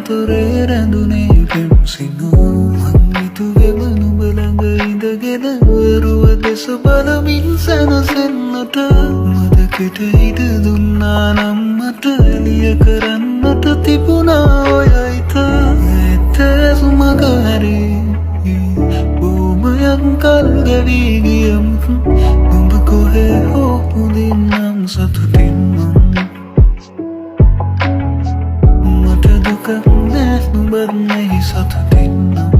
තොරේ රැඳුනේ පෙම්සිංහෝ මංගිතුවෙම නුඹ ළඟ ඉඳගෙන වරුව දෙස බලමින් සැනසෙන්නට මදකෙට ඉඩ දුන්නා නම් මට එළිය කරන්නට තිබුණා ඔය හිත ඇත්ත සුමග හැරී බොහොමයක් කල් ගෙවී ගියමුත් නුඹ කොහේ හෝ හොඳින් නම් සතුටින් මට දුකක් නෑ නුඹත් නැහි සතුටින් නම්